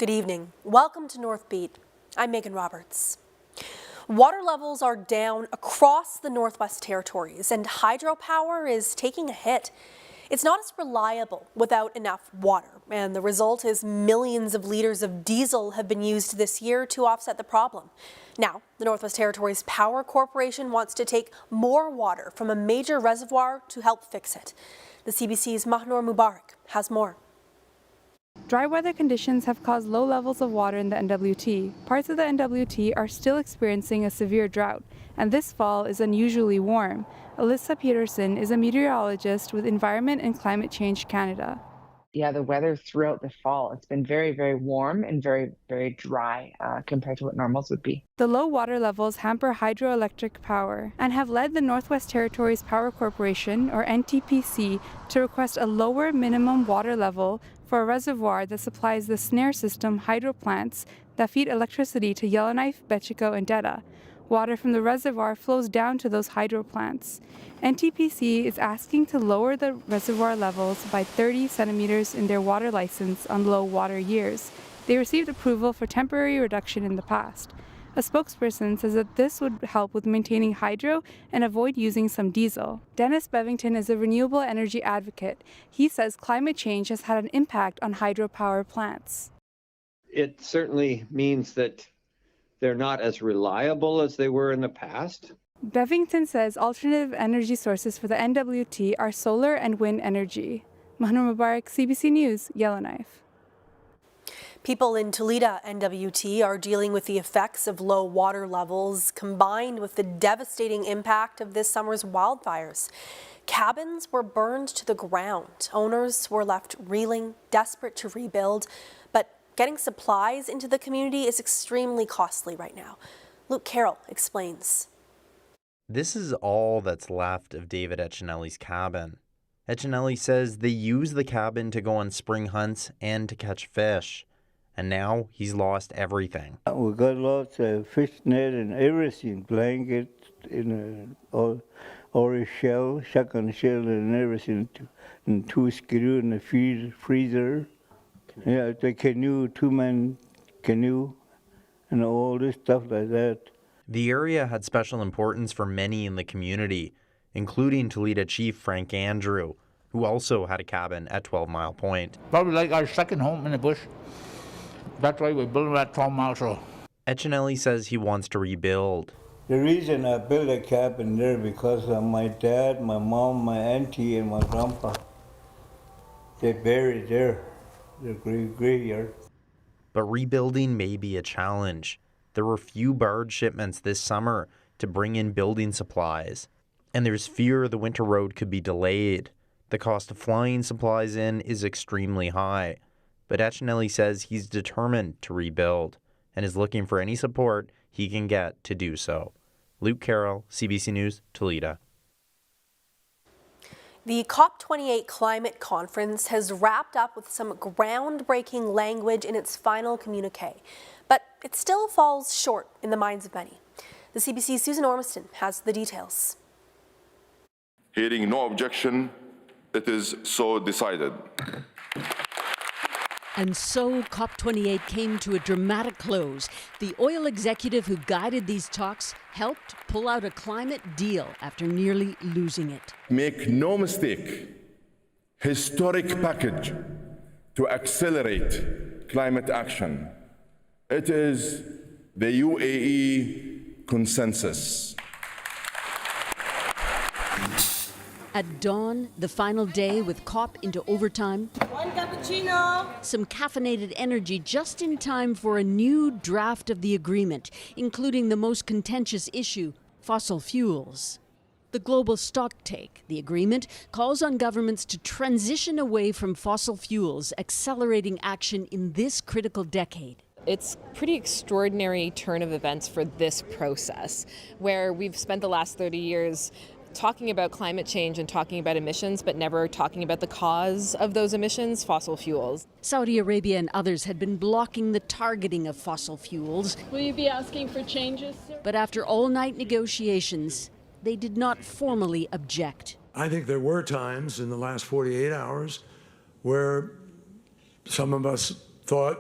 Good evening. Welcome to Northbeat. I'm Megan Roberts. Water levels are down across the Northwest Territories and hydropower is taking a hit. It's not as reliable without enough water, and the result is millions of liters of diesel have been used this year to offset the problem. Now, the Northwest Territories Power Corporation wants to take more water from a major reservoir to help fix it. The CBC's Mahnoor Mubarak has more. Dry weather conditions have caused low levels of water in the NWT. Parts of the NWT are still experiencing a severe drought, and this fall is unusually warm. Alyssa Peterson is a meteorologist with Environment and Climate Change Canada. Yeah, the weather throughout the fall, it's been very, very warm and very, very dry compared to what normals would be. The low water levels hamper hydroelectric power and have led the Northwest Territories Power Corporation, or NTPC, to request a lower minimum water level for a reservoir that supplies the snare system hydro plants that feed electricity to Yellowknife, Betchico, and Detta. Water from the reservoir flows down to those hydro plants. NTPC is asking to lower the reservoir levels by 30 centimeters in their water license on low water years. They received approval for temporary reduction in the past. A spokesperson says that this would help with maintaining hydro and avoid using some diesel. Dennis Bevington is a renewable energy advocate. He says climate change has had an impact on hydropower plants. It certainly means that they're not as reliable as they were in the past. Bevington says alternative energy sources for the NWT are solar and wind energy. Mahnoor Mubarak, CBC News, Yellowknife. People in Toledo NWT are dealing with the effects of low water levels combined with the devastating impact of this summer's wildfires. Cabins were burned to the ground. Owners were left reeling, desperate to rebuild, but getting supplies into the community is extremely costly right now. Luke Carroll explains. This is all that's left of David Etchinelli's cabin. Etchinelli says they use the cabin to go on spring hunts and to catch fish. And now he's lost everything. We got lots of fish net and everything, blankets, or a shell, shotgun shell and everything, and two screw in the freezer. Yeah, the canoe, two-man canoe, and all this stuff like that. The area had special importance for many in the community, including Toledo Chief Frank Andrew, who also had a cabin at 12 Mile Point. Probably like our second home in the bush. That's why we're building that 12 miles road. Etchinelli says he wants to rebuild. The reason I built a cabin there because of my dad, my mom, my auntie, and my grandpa. They're buried there, the graveyard. But rebuilding may be a challenge. There were few barge shipments this summer to bring in building supplies. And there's fear the winter road could be delayed. The cost of flying supplies in is extremely high. But Etchinelli says he's determined to rebuild and is looking for any support he can get to do so. Luke Carroll, CBC News, Toledo. The COP28 climate conference has wrapped up with some groundbreaking language in its final communique, but it still falls short in the minds of many. The CBC's Susan Ormiston has the details. Hearing no objection, it is so decided. And so COP28 came to a dramatic close. The oil executive who guided these talks helped pull out a climate deal after nearly losing it. Make no mistake, historic package to accelerate climate action. It is the UAE consensus. At dawn, the final day with COP into overtime. One cappuccino. Some caffeinated energy just in time for a new draft of the agreement, including the most contentious issue, fossil fuels. The global stocktake, the agreement, calls on governments to transition away from fossil fuels, accelerating action in this critical decade. It's a pretty extraordinary turn of events for this process, where we've spent the last 30 years talking about climate change and talking about emissions, but never talking about the cause of those emissions, fossil fuels. Saudi Arabia and others had been blocking the targeting of fossil fuels. Will you be asking for changes, sir? But after all-night negotiations, they did not formally object. I think there were times in the last 48 hours where some of us thought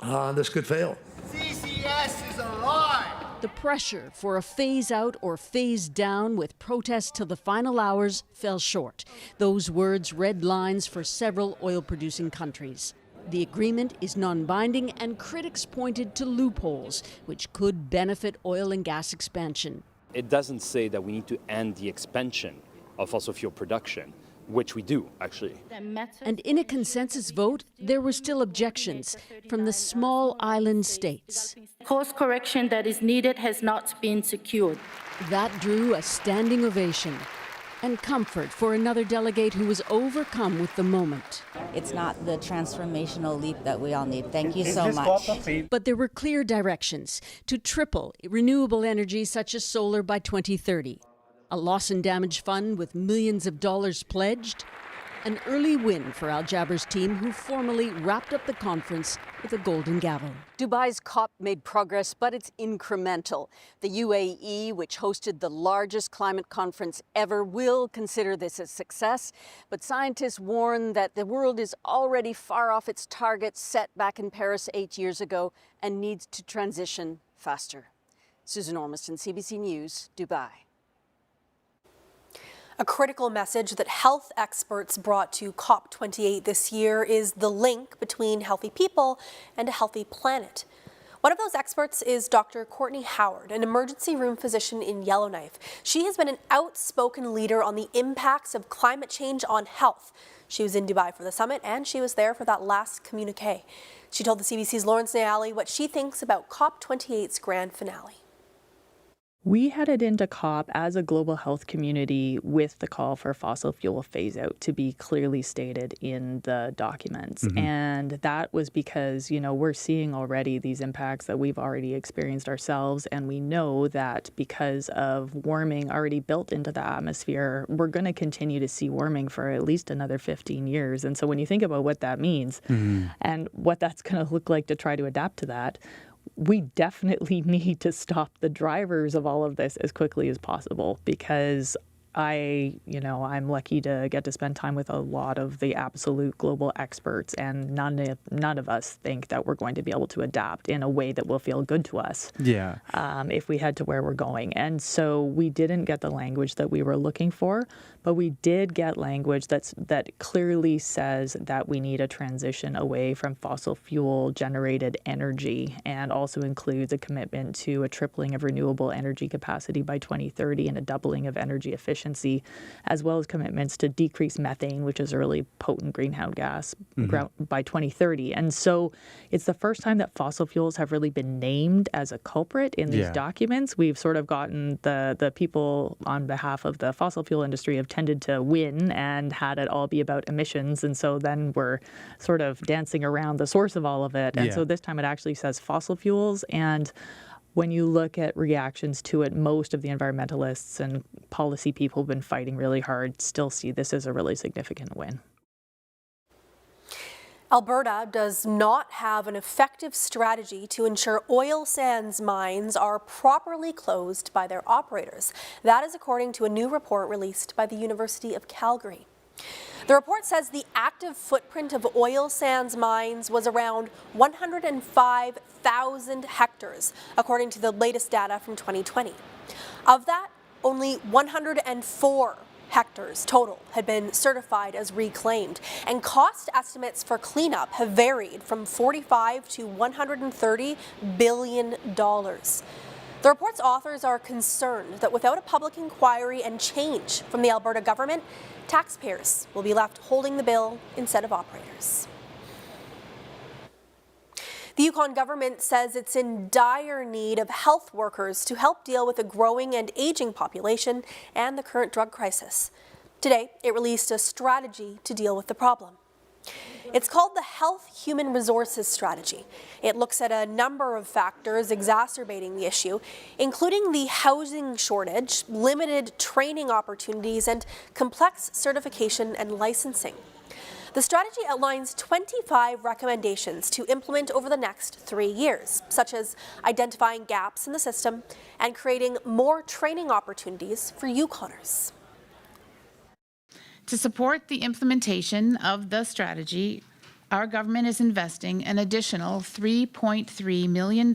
this could fail. CCS is a lie. The pressure for a phase out or phase down with protests till the final hours fell short. Those words red lines for several oil-producing countries. The agreement is non-binding, and critics pointed to loopholes which could benefit oil and gas expansion. It doesn't say that we need to end the expansion of fossil fuel production, which we do, actually. And in a consensus vote, there were still objections from the small island states. Course correction that is needed has not been secured. That drew a standing ovation and comfort for another delegate who was overcome with the moment. It's not the transformational leap that we all need. Thank you so much. But there were clear directions to triple renewable energy such as solar by 2030. A loss and damage fund with millions of dollars pledged. An early win for Al Jaber's team, who formally wrapped up the conference with a golden gavel. Dubai's COP made progress, but it's incremental. The UAE, which hosted the largest climate conference ever, will consider this a success. But scientists warn that the world is already far off its targets set back in Paris 8 years ago and needs to transition faster. Susan Ormiston, CBC News, Dubai. A critical message that health experts brought to COP28 this year is the link between healthy people and a healthy planet. One of those experts is Dr. Courtney Howard, an emergency room physician in Yellowknife. She has been an outspoken leader on the impacts of climate change on health. She was in Dubai for the summit, and she was there for that last communique. She told the CBC's Lawrence Nayali what she thinks about COP28's grand finale. We headed into COP as a global health community with the call for fossil fuel phase out to be clearly stated in the documents. And that was because, we're seeing already these impacts that we've already experienced ourselves. And we know that because of warming already built into the atmosphere, we're going to continue to see warming for at least another 15 years. And so when you think about what that means and what that's going to look like to try to adapt to that, we definitely need to stop the drivers of all of this as quickly as possible, because I'm lucky to get to spend time with a lot of the absolute global experts, and none of us think that we're going to be able to adapt in a way that will feel good to us. If we head to where we're going. And so we didn't get the language that we were looking for, but we did get language that clearly says that we need a transition away from fossil fuel generated energy, and also includes a commitment to a tripling of renewable energy capacity by 2030 and a doubling of energy efficiency, as well as commitments to decrease methane, which is a really potent greenhouse gas, by 2030. And so it's the first time that fossil fuels have really been named as a culprit in these documents. We've sort of gotten the people on behalf of the fossil fuel industry have tended to win and had it all be about emissions. And so then we're sort of dancing around the source of all of it. And so this time it actually says fossil fuels. And when you look at reactions to it, most of the environmentalists and policy people have been fighting really hard, still see this as a really significant win. Alberta does not have an effective strategy to ensure oil sands mines are properly closed by their operators. That is according to a new report released by the University of Calgary. The report says the active footprint of oil sands mines was around 105,000 hectares, according to the latest data from 2020. Of that, only 104 hectares total had been certified as reclaimed, and cost estimates for cleanup have varied from $45 to $130 billion. The report's authors are concerned that without a public inquiry and change from the Alberta government, taxpayers will be left holding the bill instead of operators. The Yukon government says it's in dire need of health workers to help deal with a growing and aging population and the current drug crisis. Today, it released a strategy to deal with the problem. It's called the Health Human Resources Strategy. It looks at a number of factors exacerbating the issue, including the housing shortage, limited training opportunities, and complex certification and licensing. The strategy outlines 25 recommendations to implement over the next 3 years, such as identifying gaps in the system and creating more training opportunities for Yukoners. To support the implementation of the strategy, Our government is investing an additional $3.3 million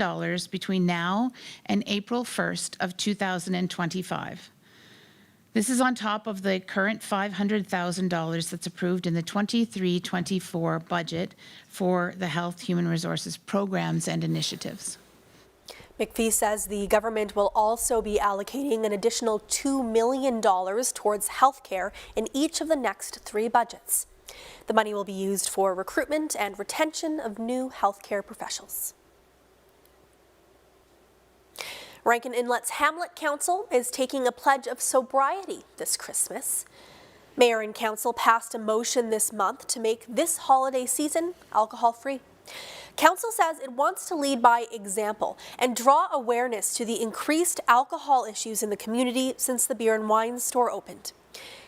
between now and April 1st of 2025. This is on top of the current $500,000 that's approved in the 23-24 budget for the Health Human Resources programs and initiatives. McPhee says the government will also be allocating an additional $2 million towards healthcare in each of the next 3 budgets. The money will be used for recruitment and retention of new healthcare professionals. Rankin Inlet's Hamlet Council is taking a pledge of sobriety this Christmas. Mayor and council passed a motion this month to make this holiday season alcohol-free. Council says it wants to lead by example and draw awareness to the increased alcohol issues in the community since the beer and wine store opened.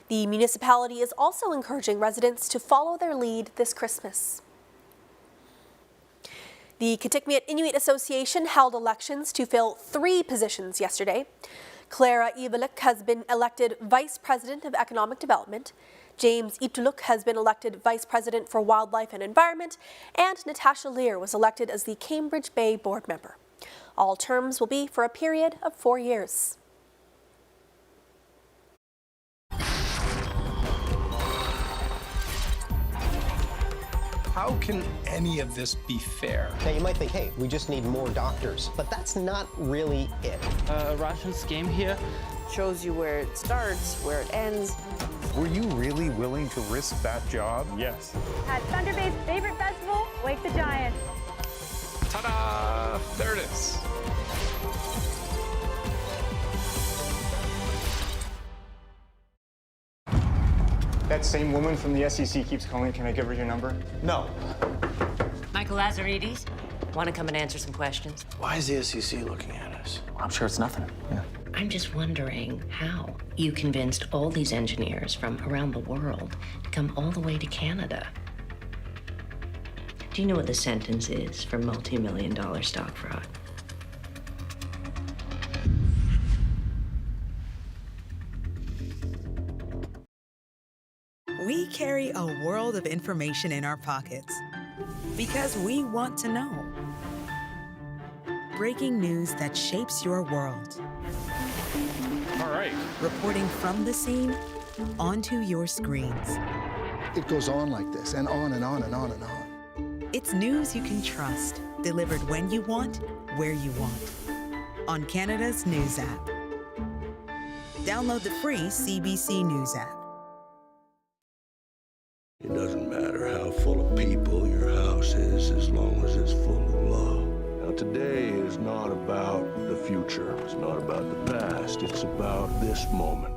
The municipality is also encouraging residents to follow their lead this Christmas. The Kitikmeot Inuit Association held elections to fill 3 positions yesterday. Clara Ivelik has been elected Vice President of Economic Development. James Ituluk has been elected Vice President for Wildlife and Environment, and Natasha Lear was elected as the Cambridge Bay Board Member. All terms will be for a period of 4 years. How can any of this be fair? Now you might think, hey, we just need more doctors, but that's not really it. A ration scheme here shows you where it starts, where it ends. Were you really willing to risk that job? Yes. At Thunder Bay's favorite festival, Wake the Giant. Ta-da! There it is. That same woman from the SEC keeps calling. Can I give her your number? No. Michael Lazaridis, want to come and answer some questions? Why is the SEC looking at us? I'm sure it's nothing. Yeah. I'm just wondering how you convinced all these engineers from around the world to come all the way to Canada. Do you know what the sentence is for multi-million-dollar stock fraud? We carry a world of information in our pockets because we want to know. Breaking news that shapes your world. All right. Reporting from the scene onto your screens. It goes on like this, and on and on and on and on. It's news you can trust, delivered when you want, where you want. On Canada's News app. Download the free CBC News app. It doesn't matter how full of people your house is as long as it's full of love. Now today is not about the future, it's not about the past, it's about this moment.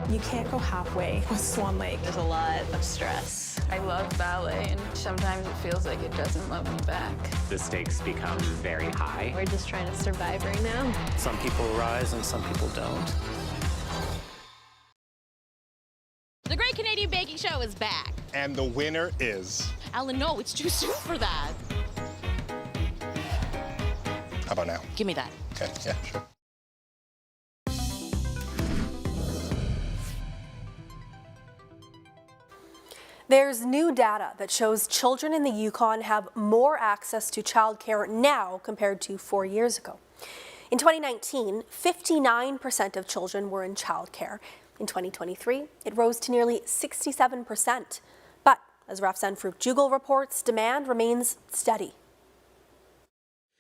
You can't go halfway with Swan Lake. There's a lot of stress. I love ballet, and sometimes it feels like it doesn't love me back. The stakes become very high. We're just trying to survive right now. Some people rise and some people don't. The Great Canadian Baking Show is back. And the winner is... Alan, no, it's too soon for that. How about now? Give me that. Okay, yeah, sure. There's new data that shows children in the Yukon have more access to childcare now compared to 4 years ago. In 2019, 59% of children were in childcare. In 2023, it rose to nearly 67%. But as Rafsan Fruit-Jugal reports, demand remains steady.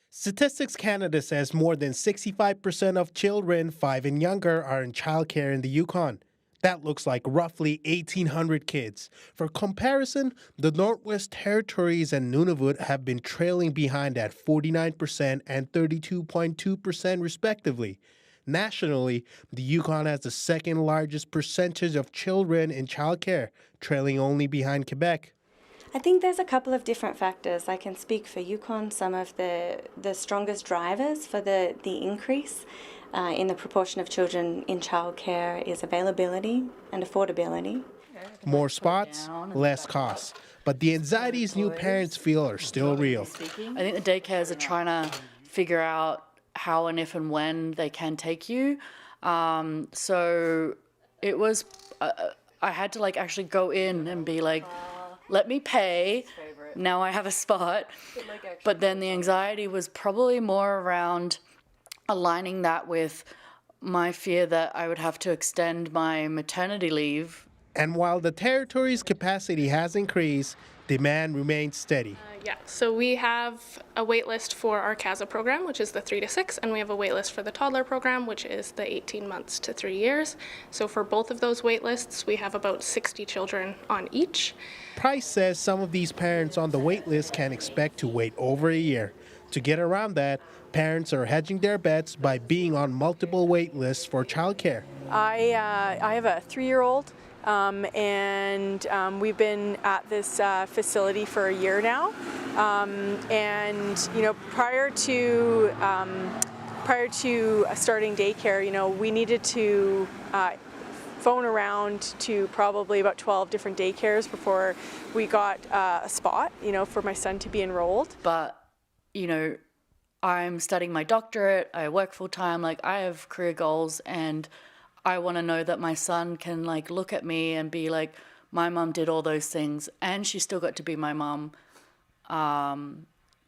Statistics Canada says more than 65% of children 5 and younger are in childcare in the Yukon. That looks like roughly 1,800 kids. For comparison, the Northwest Territories and Nunavut have been trailing behind at 49% and 32.2% respectively. Nationally, the Yukon has the second largest percentage of children in childcare, trailing only behind Quebec. I think there's a couple of different factors. I can speak for Yukon. Some of the strongest drivers for the increase in the proportion of children in childcare is availability and affordability. More spots, less costs. But the anxieties new parents feel are still real. I think the daycares are trying to figure out how and if and when they can take you. So it was I had to like actually go in and be like, let me pay. Now I have a spot. But then the anxiety was probably more around aligning that with my fear that I would have to extend my maternity leave. And while the territory's capacity has increased, demand remains steady. Yeah, so we have a wait list for our CASA program, which is the 3 to 6, and we have a wait list for the toddler program, which is the 18 months to 3 years. So for both of those wait lists, we have about 60 children on each. Price says some of these parents on the wait list can expect to wait over a year. To get around that, parents are hedging their bets by being on multiple wait lists for childcare. I have a 3-year-old. And we've been at this facility for a year now. And you know, prior to starting daycare, you know, we needed to phone around to probably about 12 different daycares before we got a spot, you know, for my son to be enrolled. But you know, I'm studying my doctorate. I work full time. Like, I have career goals, and I want to know that my son can like look at me and be like, my mum did all those things and she still got to be my mum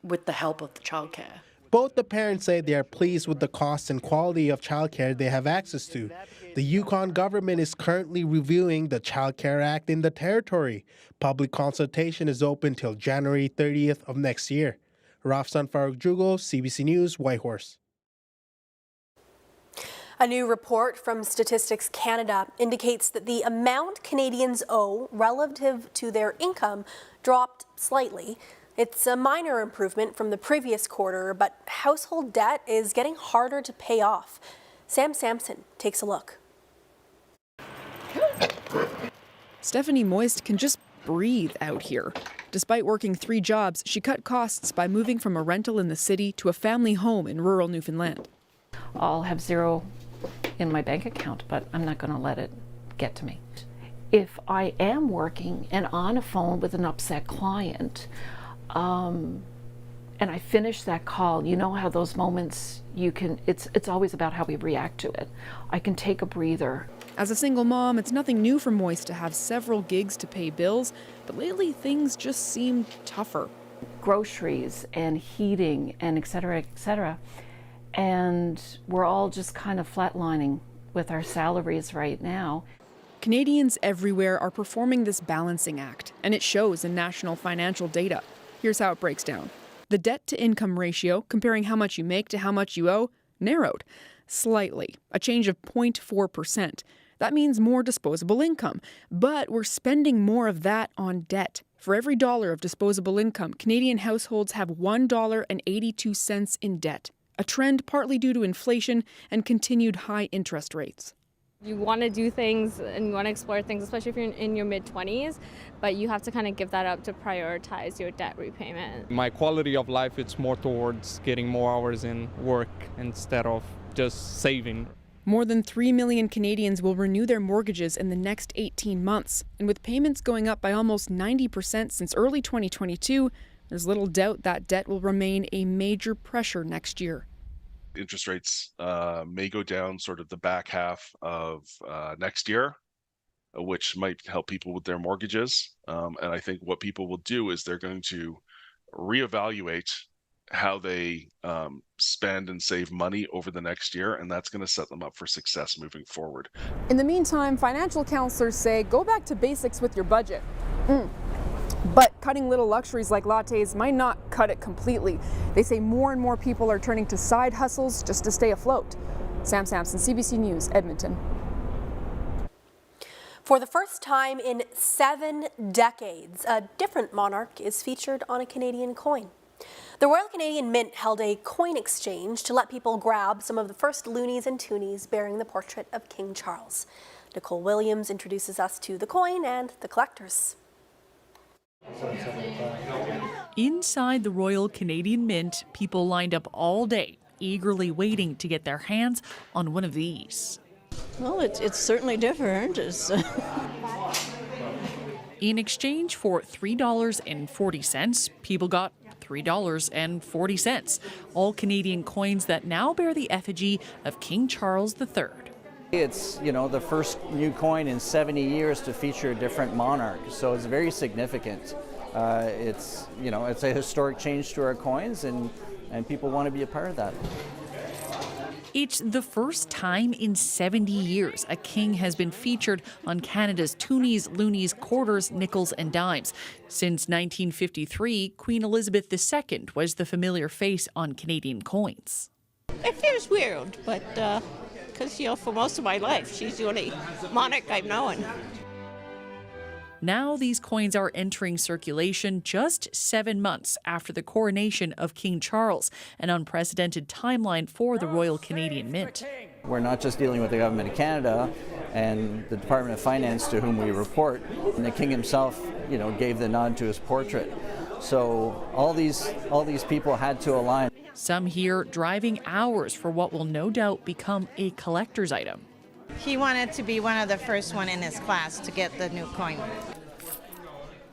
with the help of the childcare. Both the parents say they are pleased with the cost and quality of childcare they have access to. The Yukon government is currently reviewing the Child Care Act in the territory. Public consultation is open till January 30th of next year. Rafsan Faruk-Jugo, CBC News, Whitehorse. A new report from Statistics Canada indicates that the amount Canadians owe relative to their income dropped slightly. It's a minor improvement from the previous quarter, but household debt is getting harder to pay off. Sam Sampson takes a look. Stephanie Moist can just breathe out here. Despite working 3 jobs, she cut costs by moving from a rental in the city to a family home in rural Newfoundland. I'll have zero in my bank account, but I'm not going to let it get to me. If I am working and on a phone with an upset client, and I finish that call, you know how those moments it's always about how we react to it. I can take a breather. As a single mom, it's nothing new for Moist to have several gigs to pay bills, but lately things just seem tougher. Groceries and heating and et cetera, et cetera. And we're all just kind of flatlining with our salaries right now. Canadians everywhere are performing this balancing act, and it shows in national financial data. Here's how it breaks down. The debt-to-income ratio, comparing how much you make to how much you owe, narrowed slightly, a change of 0.4%. That means more disposable income, but we're spending more of that on debt. For every dollar of disposable income, Canadian households have $1.82 in debt, a trend partly due to inflation and continued high interest rates. You want to do things and you want to explore things, especially if you're in your mid-20s, but you have to kind of give that up to prioritize your debt repayment. My quality of life, it's more towards getting more hours in work instead of just saving. More than 3 million Canadians will renew their mortgages in the next 18 months. And with payments going up by almost 90% since early 2022, there's little doubt that debt will remain a major pressure next year. Interest rates may go down sort of the back half of next year, which might help people with their mortgages. And I think what people will do is they're going to reevaluate how they spend and save money over the next year, and that's going to set them up for success moving forward. In the meantime, financial counselors say go back to basics with your budget. But cutting little luxuries like lattes might not cut it completely. They say more and more people are turning to side hustles just to stay afloat. Sam Sampson, CBC News, Edmonton. For the first time in 7 decades, a different monarch is featured on a Canadian coin. The Royal Canadian Mint held a coin exchange to let people grab some of the first loonies and toonies bearing the portrait of King Charles. Nicole Williams introduces us to the coin and the collectors. Inside the Royal Canadian Mint, people lined up all day, eagerly waiting to get their hands on one of these. Well, it's certainly different. In exchange for $3.40, people got $3.40, all Canadian coins that now bear the effigy of King Charles III. It's, the first new coin in 70 years to feature a different monarch, so it's very significant. It's a historic change to our coins, and people want to be a part of that. It's the first time in 70 years a king has been featured on Canada's toonies, loonies, quarters, nickels and dimes. Since 1953, Queen Elizabeth II was the familiar face on Canadian coins. It feels weird, but because, for most of my life, she's the only monarch I've known. Now these coins are entering circulation just 7 months after the coronation of King Charles, an unprecedented timeline for the Royal Canadian Mint. We're not just dealing with the Government of Canada and the Department of Finance to whom we report, and the King himself, gave the nod to his portrait. So all these people had to align. Some here driving hours for what will no doubt become a collector's item. He wanted to be one of the first one in his class to get the new coin.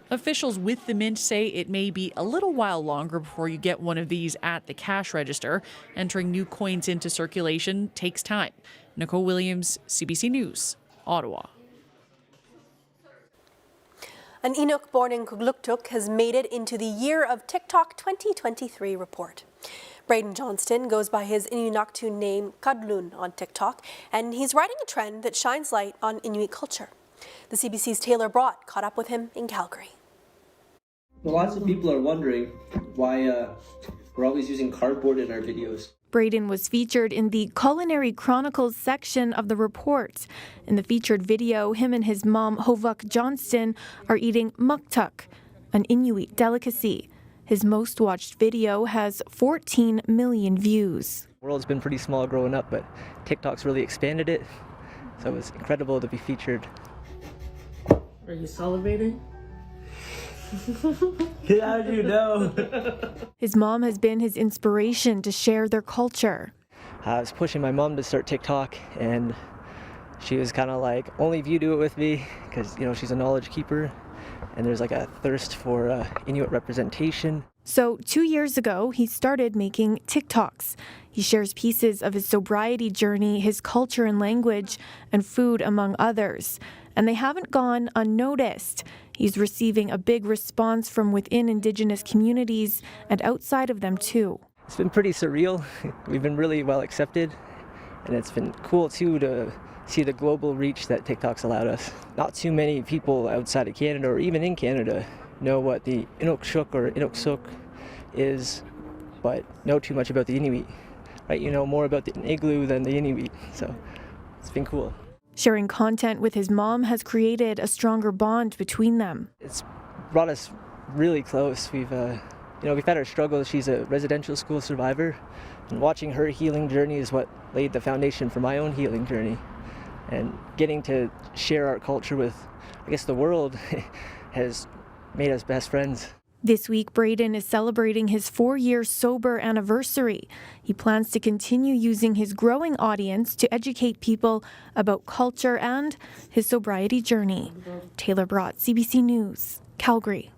Officials with the mint say it may be a little while longer before you get one of these at the cash register. Entering new coins into circulation takes time. Nicole Williams, CBC News, Ottawa. An Inuk born in Kugluktuk has made it into the Year of TikTok 2023 report. Braden Johnston goes by his Inuktitut name Kadlun on TikTok, and he's riding a trend that shines light on Inuit culture. The CBC's Taylor Brott caught up with him in Calgary. Well, lots of people are wondering why we're always using cardboard in our videos. Braden was featured in the Culinary Chronicles section of the report. In the featured video, him and his mom, Hovuk Johnston, are eating muktuk, an Inuit delicacy. His most watched video has 14 million views. The world's been pretty small growing up, but TikTok's really expanded it, so it was incredible to be featured. Are you salivating? How do you know? His mom has been his inspiration to share their culture. I was pushing my mom to start TikTok, and she was kind of like, only if you do it with me, because she's a knowledge keeper, and there's like a thirst for Inuit representation. So 2 years ago, he started making TikToks. He shares pieces of his sobriety journey, his culture and language, and food, among others. And they haven't gone unnoticed. He's receiving a big response from within Indigenous communities and outside of them too. It's been pretty surreal. We've been really well accepted, and it's been cool too to see the global reach that TikTok's allowed us. Not too many people outside of Canada or even in Canada know what the Inukshuk or Inuksuk is, but know too much about the Inuit. Right? You know more about the igloo than the Inuit, so it's been cool. Sharing content with his mom has created a stronger bond between them. It's brought us really close. We've had our struggles. She's a residential school survivor, and watching her healing journey is what laid the foundation for my own healing journey. And getting to share our culture with, the world has made us best friends. This week, Braden is celebrating his 4-year sober anniversary. He plans to continue using his growing audience to educate people about culture and his sobriety journey. Taylor Brott, CBC News, Calgary.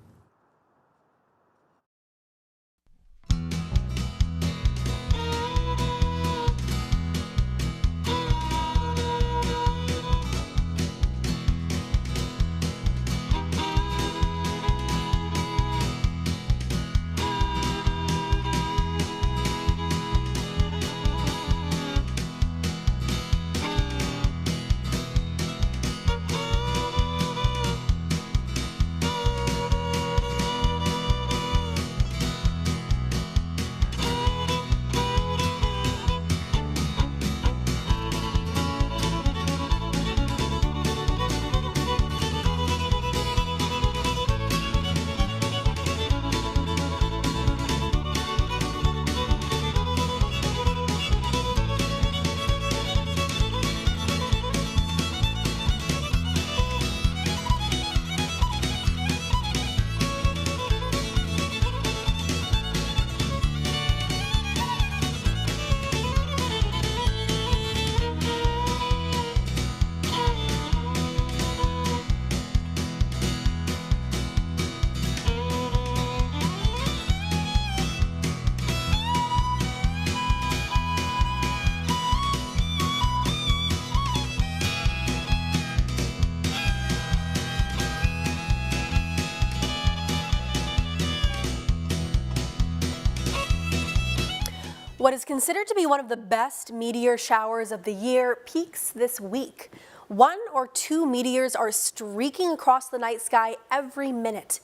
What is considered to be one of the best meteor showers of the year peaks this week. 1 or 2 meteors are streaking across the night sky every minute.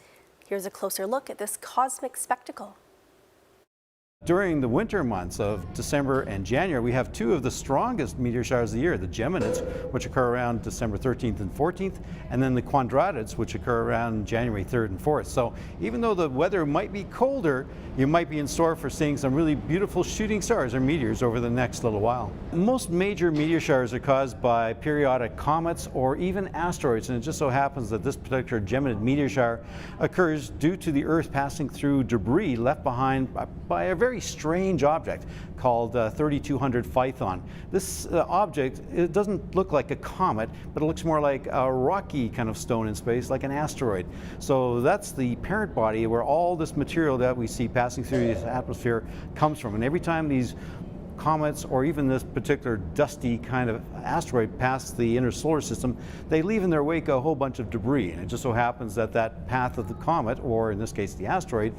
Here's a closer look at this cosmic spectacle. During the winter months of December and January, we have 2 of the strongest meteor showers of the year, the Geminids, which occur around December 13th and 14th, and then the Quadratids, which occur around January 3rd and 4th. So even though the weather might be colder, you might be in store for seeing some really beautiful shooting stars or meteors over the next little while. Most major meteor showers are caused by periodic comets or even asteroids, and it just so happens that this particular Geminid meteor shower occurs due to the Earth passing through debris left behind by a very strange object called 3200 Phaethon. This object, it doesn't look like a comet, but it looks more like a rocky kind of stone in space, like an asteroid. So that's the parent body where all this material that we see passing through the atmosphere comes from. And every time these comets or even this particular dusty kind of asteroid pass the inner solar system, they leave in their wake a whole bunch of debris. And it just so happens that that path of the comet, or in this case the asteroid,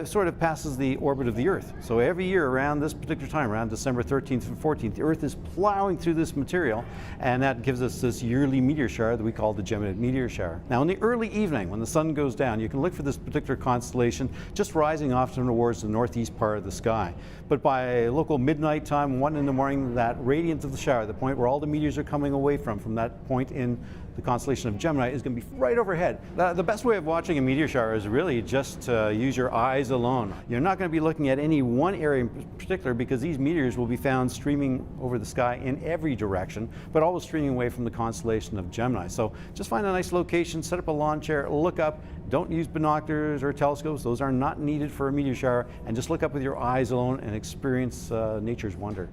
sort of passes the orbit of the Earth. So every year around this particular time, around December 13th and 14th, the Earth is plowing through this material, and that gives us this yearly meteor shower that we call the Geminid meteor shower. Now in the early evening, when the sun goes down, you can look for this particular constellation just rising off towards the northeast part of the sky. But by local midnight time, 1 in the morning, that radiance of the shower, the point where all the meteors are coming away from that point in the constellation of Gemini, is going to be right overhead. The best way of watching a meteor shower is really just to use your eyes alone. You're not going to be looking at any one area in particular, because these meteors will be found streaming over the sky in every direction, but always streaming away from the constellation of Gemini. So just find a nice location, set up a lawn chair, look up. Don't use binoculars or telescopes. Those are not needed for a meteor shower, and just look up with your eyes alone and experience nature's wonder.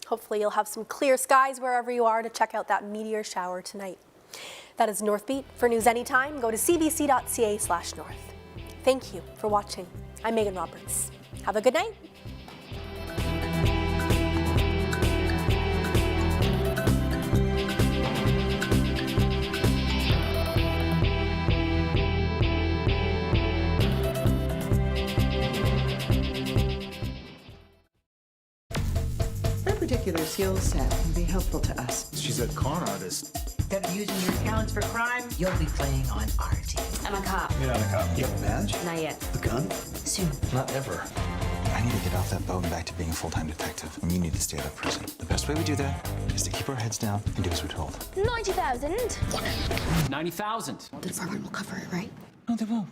Hopefully you'll have some clear skies wherever you are to check out that meteor shower tonight. That is Northbeat. For news anytime, go to cbc.ca/north. Thank you for watching. I'm Megan Roberts. Have a good night. Particular skill set can be helpful to us. She's a con artist. Instead of using your talents for crime, you'll be playing on our team. I'm a cop. You're not a cop. You have a badge? Not yet. A gun? Soon. Not ever. I need to get off that boat and back to being a full-time detective, and you need to stay out of prison. The best way we do that is to keep our heads down and do as we're told. 90,000. 90,000. The department will cover it, right? No, they won't.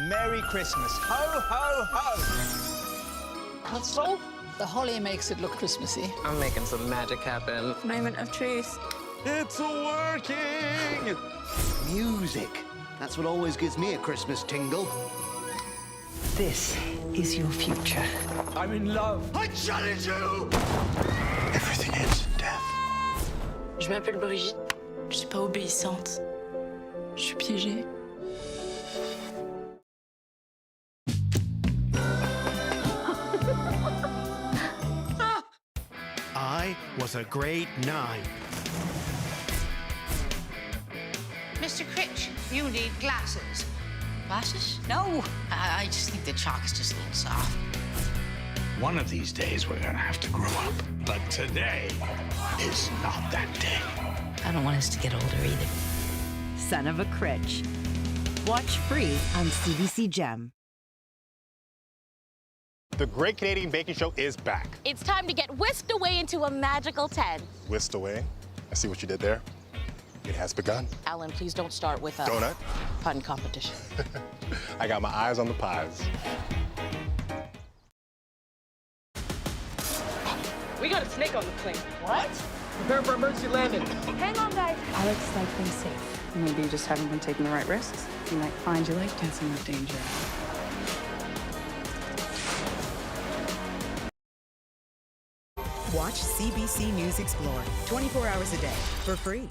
Merry Christmas. Ho, ho, ho. What's so? The holly makes it look Christmassy. I'm making some magic happen. Moment of truth. It's working! Music. That's what always gives me a Christmas tingle. This is your future. I'm in love. I challenge you! Everything ends in death. Je m'appelle Brigitte. Je suis pas obéissante. Je suis piégée. I was a grade 9. Mr. Critch, you need glasses. Glasses? No. I just think the chalk is just a little soft. One of these days, we're gonna have to grow up. But today is not that day. I don't want us to get older either. Son of a Critch. Watch free on CBC Gem. The Great Canadian Baking Show is back. It's time to get whisked away into a magical 10. Whisked away? I see what you did there. It has begun. Alan, please don't start with a donut pun competition. I got my eyes on the pies. We got a snake on the plane. What? Prepare for emergency landing. Hang on, guys. Alex liked things safe. Maybe you just haven't been taking the right risks. You might find you like dancing with danger. Watch CBC News Explore 24 hours a day for free.